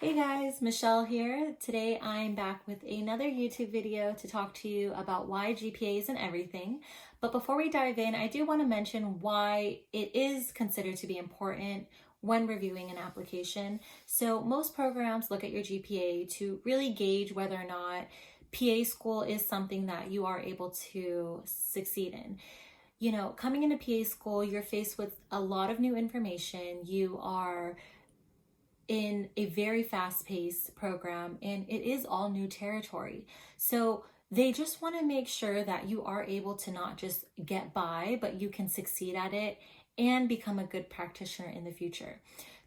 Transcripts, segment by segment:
Hey guys, Michelle here. Today I'm back with another YouTube video to talk to you about why GPA isn't everything. But before we dive in, I do want to mention why it is considered to be important when reviewing an application. So most programs look at your GPA to really gauge whether or not PA school is something that you are able to succeed in. You know, coming into PA school, you're faced with a lot of new information. You are in a very fast-paced program and it is all new territory. So they just want to make sure that you are able to not just get by, but you can succeed at it and become a good practitioner in the future.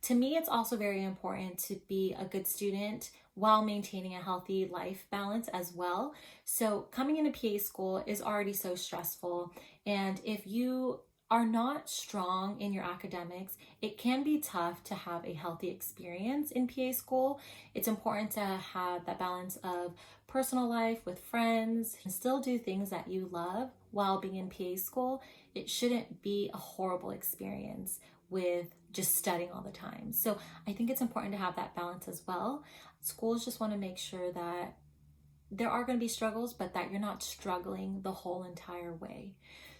To me, it's also very important to be a good student while maintaining a healthy life balance as well. So coming into PA school is already so stressful, and if you are not strong in your academics, it can be tough to have a healthy experience in PA school. It's important to have that balance of personal life with friends and still do things that you love while being in PA school. It shouldn't be a horrible experience with just studying all the time. So I think it's important to have that balance as well. Schools just want to make sure that there are going to be struggles, but that you're not struggling the whole entire way.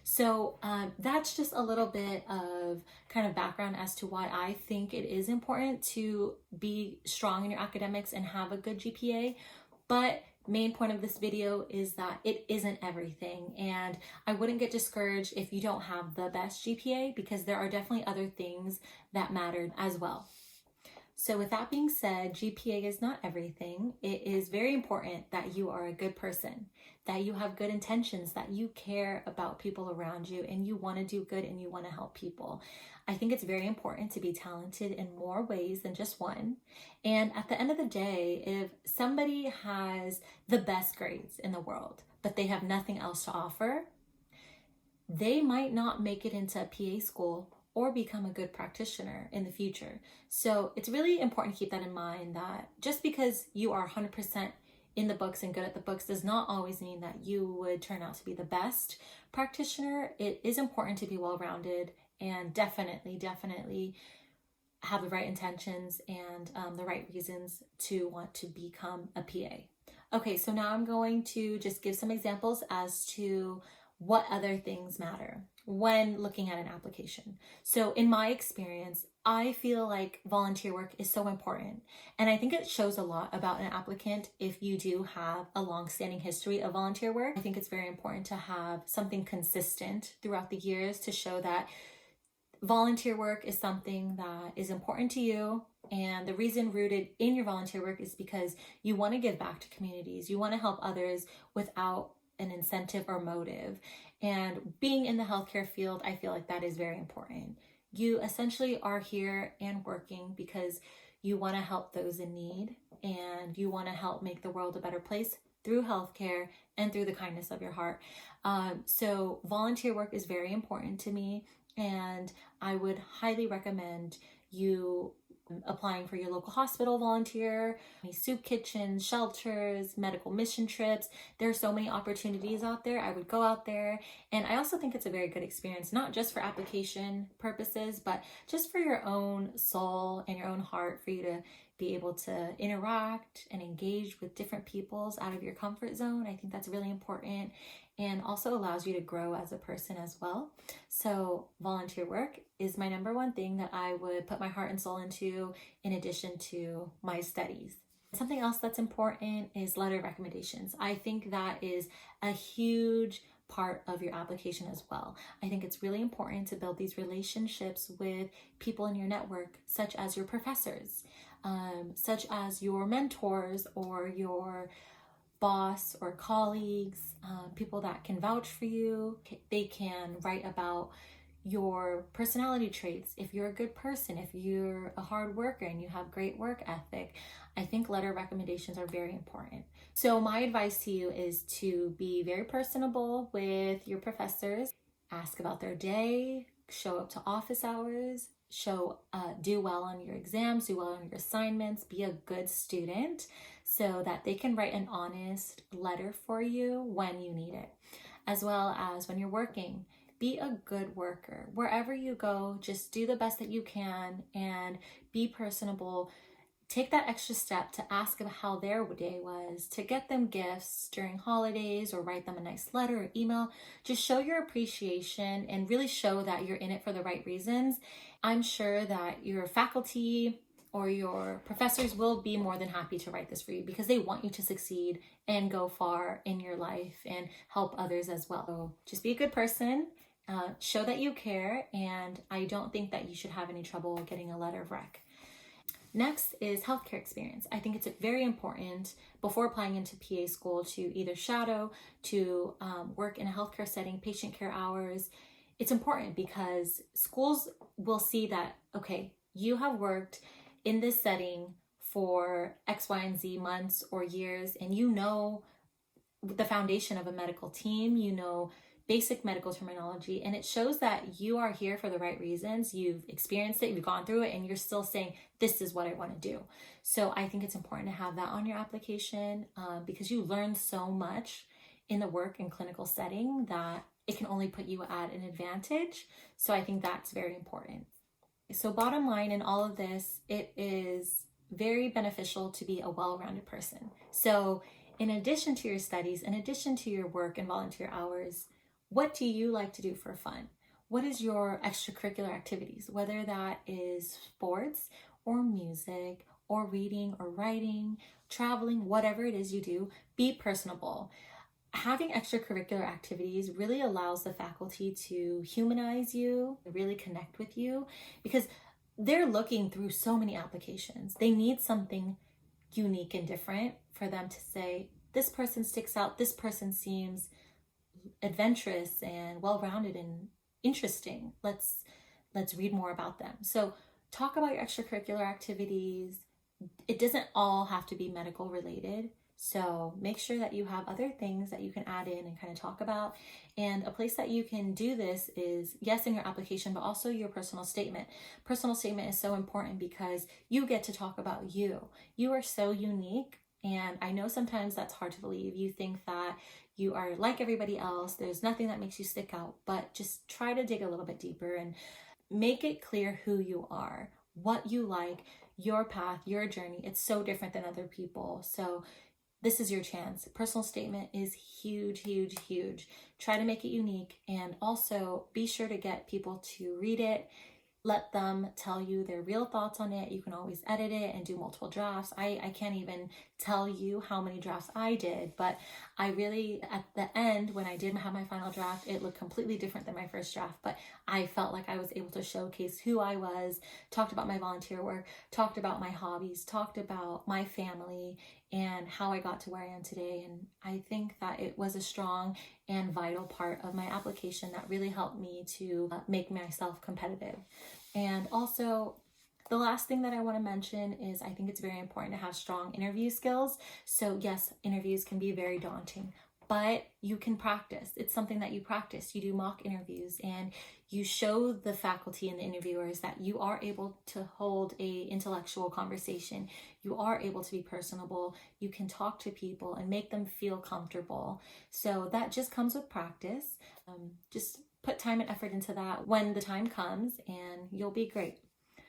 So that's just a little bit of kind of background as to why I think it is important to be strong in your academics and have a good GPA. But main point of this video is that it isn't everything, and I wouldn't get discouraged if you don't have the best GPA, because there are definitely other things that matter as well. So with that being said, GPA is not everything. It is very important that you are a good person, that you have good intentions, that you care about people around you and you want to do good and you want to help people. I think it's very important to be talented in more ways than just one. And at the end of the day, if somebody has the best grades in the world, but they have nothing else to offer, they might not make it into a PA school or become a good practitioner in the future. So it's really important to keep that in mind, that just because you are 100% in the books and good at the books does not always mean that you would turn out to be the best practitioner. It is important to be well-rounded and definitely have the right intentions and the right reasons to want to become a PA. Okay, so now I'm going to just give some examples as to what other things matter when looking at an application. So in my experience, I feel like volunteer work is so important. And I think it shows a lot about an applicant if you do have a long-standing history of volunteer work. I think it's very important to have something consistent throughout the years to show that volunteer work is something that is important to you. And the reason rooted in your volunteer work is because you want to give back to communities. You want to help others without an incentive or motive. And being in the healthcare field, I feel like that is very important. You essentially are here and working because you want to help those in need and you want to help make the world a better place through healthcare and through the kindness of your heart. So volunteer work is very important to me, and I would highly recommend you applying for your local hospital volunteer, soup kitchens, shelters, medical mission trips. There are so many opportunities out there. I would go out there. And I also think it's a very good experience, not just for application purposes, but just for your own soul and your own heart, for you to be able to interact and engage with different peoples out of your comfort zone. I think that's really important and also allows you to grow as a person as well. So volunteer work is my number one thing that I would put my heart and soul into, in addition to my studies. Something else that's important is letter recommendations. I think that is a huge part of your application as well. I think it's really important to build these relationships with people in your network, such as your professors, such as your mentors or your boss or colleagues, people that can vouch for you. They can write about your personality traits. If you're a good person, if you're a hard worker and you have great work ethic, I think letter recommendations are very important. So my advice to you is to be very personable with your professors. Ask about their day, show up to office hours, do well on your exams, do well on your assignments, be a good student so that they can write an honest letter for you when you need it. As well as when you're working, be a good worker. Wherever you go, just do the best that you can and be personable. take that extra step to ask them how their day was, to get them gifts during holidays or write them a nice letter or email. Just show your appreciation and really show that you're in it for the right reasons. I'm sure that your faculty or your professors will be more than happy to write this for you because they want you to succeed and go far in your life and help others as well. So just be a good person, show that you care, and I don't think that you should have any trouble getting a letter of rec. Next is healthcare experience. I think it's very important before applying into PA school to either shadow, to work in a healthcare setting, patient care hours. It's important because schools will see that, okay, you have worked in this setting for X, Y, and Z months or years, and you know the foundation of a medical team, you know basic medical terminology, and it shows that you are here for the right reasons. You've experienced it, you've gone through it, and you're still saying, this is what I want to do. So I think it's important to have that on your application because you learn so much in the work and clinical setting that it can only put you at an advantage. So I think that's very important. So bottom line in all of this, it is very beneficial to be a well-rounded person. So in addition to your studies, in addition to your work and volunteer hours, what do you like to do for fun? What is your extracurricular activities? Whether that is sports or music or reading or writing, traveling, whatever it is you do, be personable. Having extracurricular activities really allows the faculty to humanize you, really connect with you, because they're looking through so many applications. They need something unique and different for them to say, this person sticks out, this person seems adventurous and well-rounded and interesting. Let's read more about them. So talk about your extracurricular activities. It doesn't all have to be medical related. So make sure that you have other things that you can add in and kind of talk about. And a place that you can do this is, yes, in your application, but also your personal statement. Personal statement is so important because you get to talk about you. You are so unique. And I know sometimes that's hard to believe. You think that you are like everybody else. There's nothing that makes you stick out, but just try to dig a little bit deeper and make it clear who you are, what you like, your path, your journey. It's so different than other people. So this is your chance. Personal statement is huge, huge, huge. Try to make it unique, and also be sure to get people to read it. Let them tell you their real thoughts on it. You can always edit it and do multiple drafts. I can't even tell you how many drafts I did, but I really, at the end, when I did have my final draft, it looked completely different than my first draft, but I felt like I was able to showcase who I was, talked about my volunteer work, talked about my hobbies, talked about my family, and how I got to where I am today. And I think that it was a strong and vital part of my application that really helped me to make myself competitive. And also, the last thing that I want to mention is I think it's very important to have strong interview skills. So yes, interviews can be very daunting, but you can practice. It's something that you practice. You do mock interviews and you show the faculty and the interviewers that you are able to hold a intellectual conversation. You are able to be personable. You can talk to people and make them feel comfortable. So that just comes with practice. Just put time and effort into that when the time comes and you'll be great.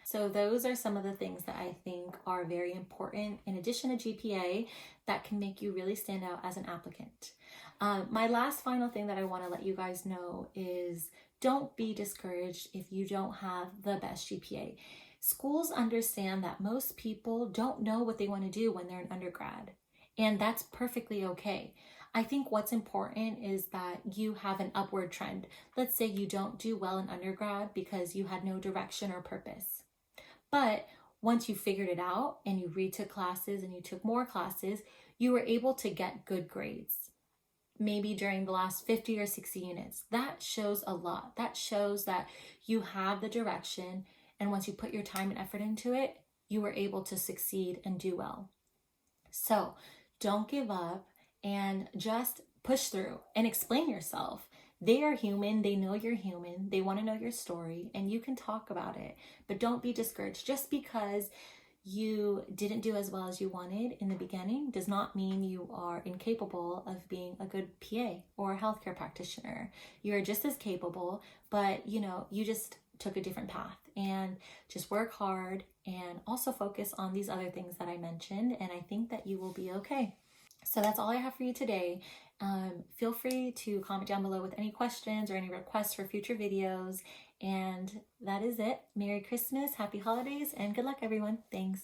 So those are some of the things that I think are very important in addition to GPA that can make you really stand out as an applicant. My last final thing that I want to let you guys know is don't be discouraged if you don't have the best GPA. Schools understand that most people don't know what they want to do when they're an undergrad, and that's perfectly okay. I think what's important is that you have an upward trend. Let's say you don't do well in undergrad because you had no direction or purpose. But once you figured it out and you retook classes and you took more classes, you were able to get good grades. Maybe during the last 50 or 60 units. That shows a lot. That shows that you have the direction, and once you put your time and effort into it, you were able to succeed and do well. So don't give up and just push through and explain yourself. They are human. They know you're human. They want to know your story, and you can talk about it. But don't be discouraged. Just because you didn't do as well as you wanted in the beginning does not mean you are incapable of being a good PA or a healthcare practitioner. You're just as capable, but you just took a different path, and just work hard and also focus on these other things that I mentioned, and I think that you will be okay. So that's all I have for you today. Feel free to comment down below with any questions or any requests for future videos. And that is it. Merry Christmas, happy holidays, and good luck, everyone. Thanks.